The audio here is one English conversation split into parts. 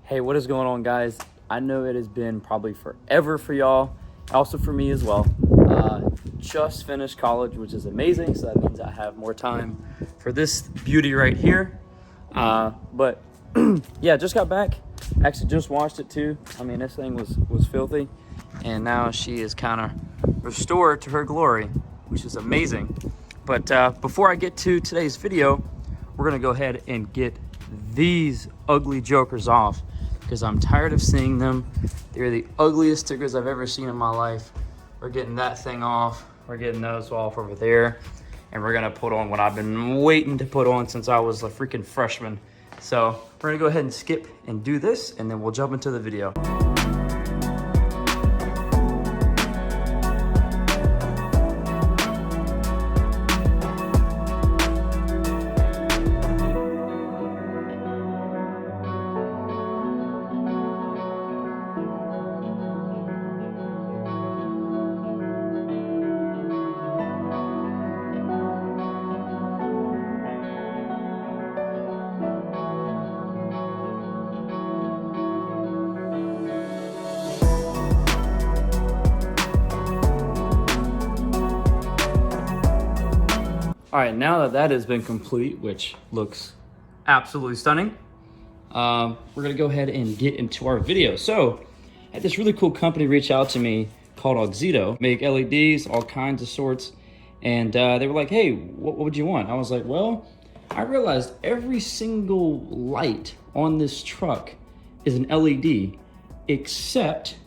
Hey, what is going on, guys? I know it has been probably forever for y'all, also for me as well. Just finished college, which is amazing, so that means I have more time for this beauty right here. But yeah, just got back. Actually just washed it too. I mean, this thing was filthy, and now she is kind of restored to her glory, which is amazing. But before I get to today's video, we're gonna go ahead and get these ugly jokers off, because I'm tired of seeing them. They're the ugliest stickers I've ever seen in my life. We're getting that thing off. We're getting those off over there. And we're gonna put on what I've been waiting to put on since I was a freaking freshman. So we're gonna go ahead and skip and do this, and then we'll jump into the video. All right, now that that has been complete, which looks absolutely stunning, we're gonna go ahead and get into our video. So I had this really cool company reach out to me called AUXITO, make LEDs, all kinds of sorts. And they were like, hey, what would you want? I was like, well, I realized every single light on this truck is an LED except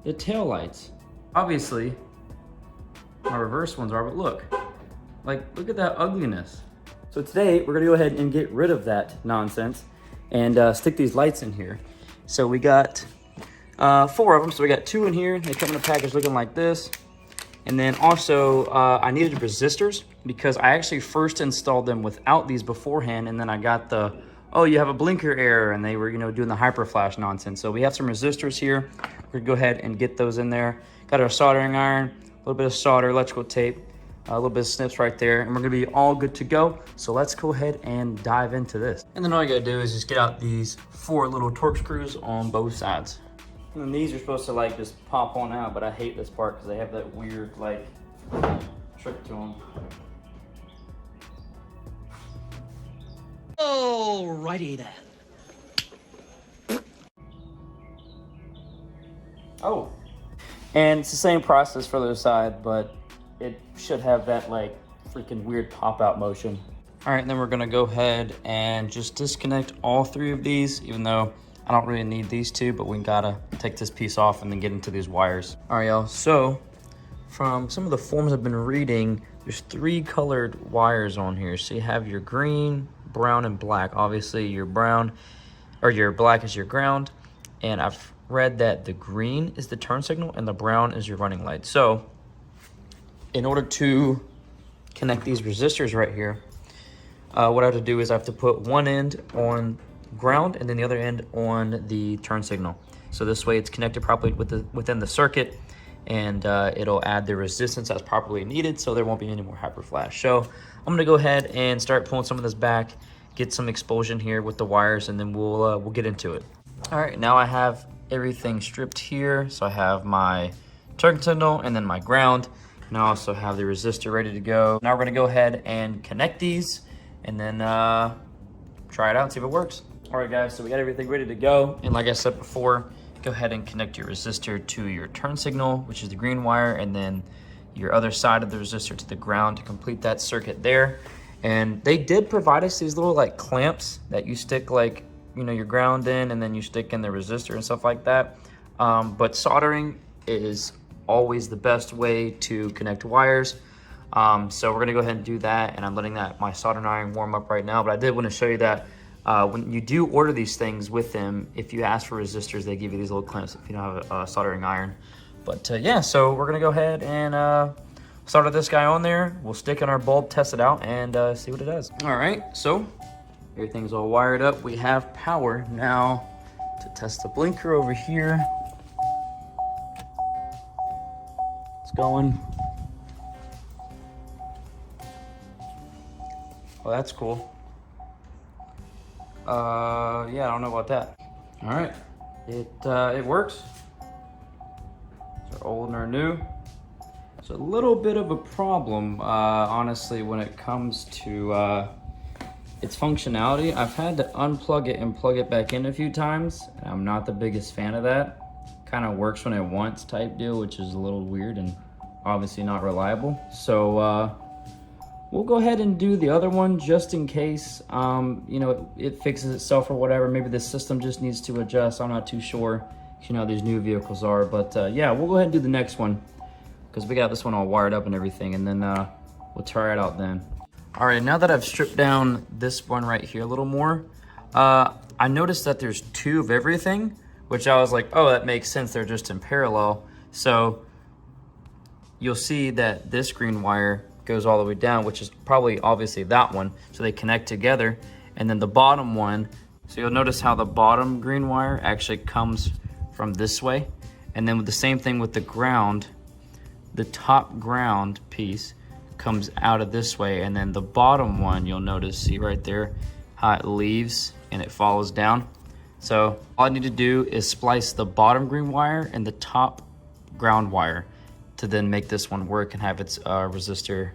the tail lights. Obviously, my reverse ones are, but look at that ugliness. So today we're gonna go ahead and get rid of that nonsense and stick these lights in here. So we got 4 of them. So we got 2 in here. They come in a package looking like this. And then also I needed resistors, because I actually first installed them without these beforehand, and then I got the, oh, you have a blinker error, and they were, you know, doing the Hyperflash nonsense. So we have some resistors here. We're gonna go ahead and get those in there. Got our soldering iron, a little bit of solder, electrical tape, a little bit of snips right there, and we're gonna be all good to go. So let's go ahead and dive into this. And then all you gotta do is just get out these 4 little torque screws on both sides. And then these are supposed to like just pop on out, but I hate this part because they have that weird like trick to them. Alrighty then. Oh, and it's the same process for the other side, but it should have that like freaking weird pop out motion. All right, and then we're gonna go ahead and just disconnect all 3 of these, even though I don't really need these 2, but we gotta take this piece off and then get into these wires. All right, y'all, so from some of the forms I've been reading, there's 3 colored wires on here. So you have your green, brown, and black. Obviously your brown, or your black is your ground. And I've read that the green is the turn signal and the brown is your running light. So in order to connect these resistors right here, what I have to do is I have to put one end on ground and then the other end on the turn signal. So this way it's connected properly within the circuit, and it'll add the resistance that's properly needed, so there won't be any more Hyperflash. So I'm gonna go ahead and start pulling some of this back, get some explosion here with the wires, and then we'll get into it. All right, now I have everything stripped here. So I have my turn signal and then my ground, and I also have the resistor ready to go. Now we're gonna go ahead and connect these and then try it out and see if it works. All right, guys, so we got everything ready to go. And like I said before, go ahead and connect your resistor to your turn signal, which is the green wire, and then your other side of the resistor to the ground to complete that circuit there. And they did provide us these little like clamps that you stick like, you know, your ground in, and then you stick in the resistor and stuff like that. But soldering is always the best way to connect wires. So we're gonna go ahead and do that, and I'm letting my soldering iron warm up right now. But I did want to show you that when you do order these things with them, if you ask for resistors, they give you these little clamps if you don't have a soldering iron. But yeah, so we're gonna go ahead and solder this guy on there. We'll stick in our bulb, test it out, and see what it does. All right, so everything's all wired up. We have power now to test the blinker over here. It's going. Oh, that's cool. Yeah, I don't know about that. All right, it works. It's our old and our new. It's a little bit of a problem, honestly, when it comes to its functionality. I've had to unplug it and plug it back in a few times, and I'm not the biggest fan of that. Kind of works when it wants type deal, which is a little weird and obviously not reliable. So we'll go ahead and do the other one just in case, you know, it fixes itself or whatever. Maybe the system just needs to adjust. I'm not too sure, you know, how these new vehicles are. But yeah, we'll go ahead and do the next one because we got this one all wired up and everything, and then we'll try it out then. All right, now that I've stripped down this one right here a little more, I noticed that there's two of everything, which I was like, oh, that makes sense. They're just in parallel. So you'll see that this green wire goes all the way down, which is probably obviously that one. So they connect together. And then the bottom one, so you'll notice how the bottom green wire actually comes from this way. And then with the same thing with the ground, the top ground piece comes out of this way, and then the bottom one, you'll notice, see right there how it leaves and it follows down. So all I need to do is splice the bottom green wire and the top ground wire to then make this one work and have its resistor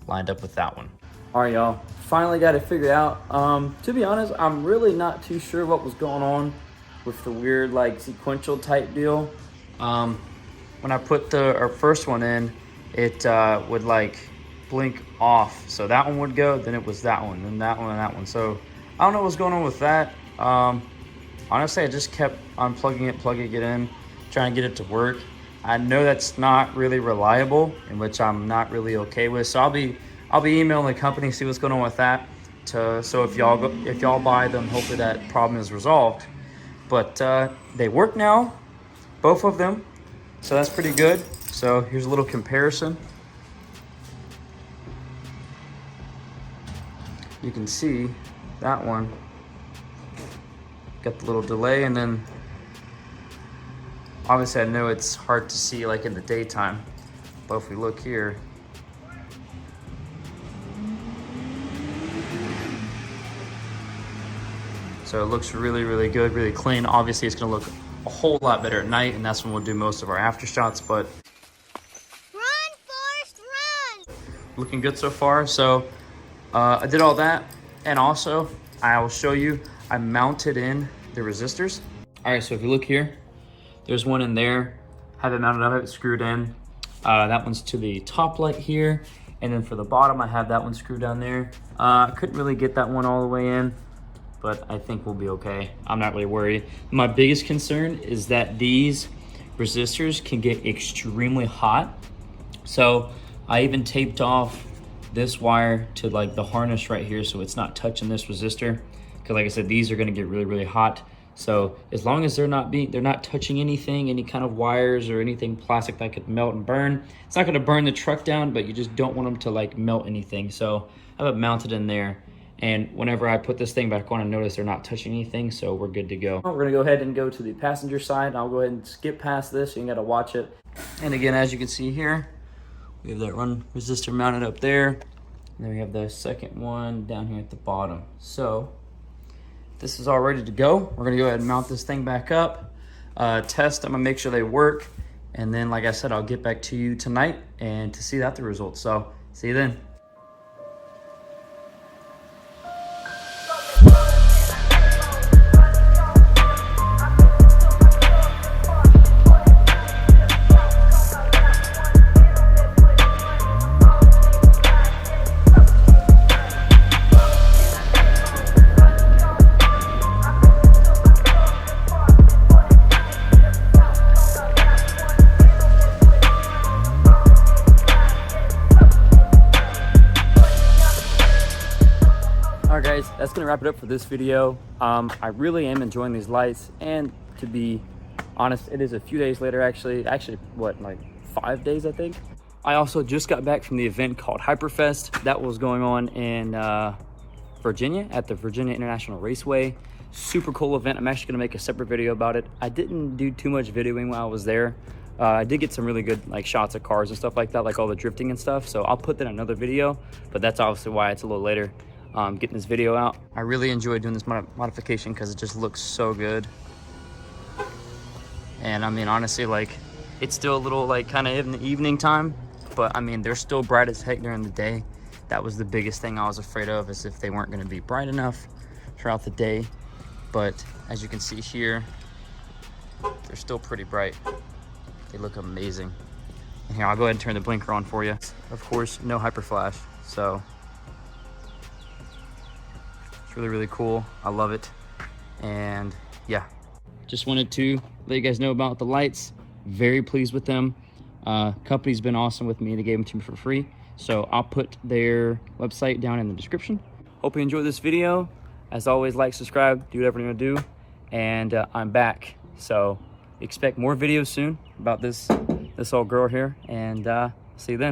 lined up with that one. All right, y'all, finally got it figured out. To be honest, I'm really not too sure what was going on with the weird like sequential type deal. When I put our first one in, it would like blink off. So that one would go, then it was that one, then that one, and that one. So I don't know what's going on with that. Honestly, I just kept unplugging it, plugging it in, trying to get it to work. I know that's not really reliable, in which I'm not really okay with. So I'll be emailing the company, see what's going on with that. So if y'all buy them, hopefully that problem is resolved. But they work now, both of them. So that's pretty good. So here's a little comparison. You can see that one got the little delay, and then obviously I know it's hard to see like in the daytime, but if we look here, so it looks really, really good, really clean. Obviously it's gonna look a whole lot better at night, and that's when we'll do most of our after shots, but run, Forrest, run! Looking good so far. So I did all that, and also I will show you, I mounted in the resistors. All right, so if you look here, there's one in there. Have it mounted up, have it screwed in. That one's to the top light here, and then for the bottom, I have that one screwed down there. I couldn't really get that one all the way in, but I think we'll be okay. I'm not really worried. My biggest concern is that these resistors can get extremely hot. So I even taped off this wire to like the harness right here, so it's not touching this resistor, because like I said, these are going to get really, really hot. So as long as they're not touching anything, any kind of wires or anything plastic that could melt and burn, it's not going to burn the truck down, but you just don't want them to like melt anything. So I have it mounted in there, and whenever I put this thing back on, I notice they're not touching anything, so we're good to go. We're going to go ahead and go to the passenger side. I'll go ahead and skip past this, you got to watch it. And again, as you can see here, we have that one resistor mounted up there. And then we have the second one down here at the bottom. So this is all ready to go. We're gonna go ahead and mount this thing back up, test them and make sure they work. And then, like I said, I'll get back to you tonight and to see that the results. So see you then. That's gonna wrap it up for this video. I really am enjoying these lights, and to be honest, it is a few days later, actually what, like 5 days, I think. I also just got back from the event called Hyperfest that was going on in Virginia at the Virginia International Raceway. Super cool event. I'm actually gonna make a separate video about it. I didn't do too much videoing while I was there. I did get some really good like shots of cars and stuff like that, like all the drifting and stuff, so I'll put that in another video, but that's obviously why it's a little later. getting this video out. I really enjoy doing this modification because it just looks so good. And I mean, honestly, like, it's still a little like kind of in the evening time, but I mean, they're still bright as heck during the day. That was the biggest thing I was afraid of, is if they weren't going to be bright enough throughout the day. But as you can see here, they're still pretty bright. They look amazing. And here, I'll go ahead and turn the blinker on for you. Of course, no Hyperflash, so it's really, really cool. I love it. And yeah, just wanted to let you guys know about the lights. Very pleased with them. Company's been awesome with me. They gave them to me for free. So I'll put their website down in the description. Hope you enjoyed this video. As always, like, subscribe, do whatever you want to do. And I'm back. So expect more videos soon about this old girl here. And see you then.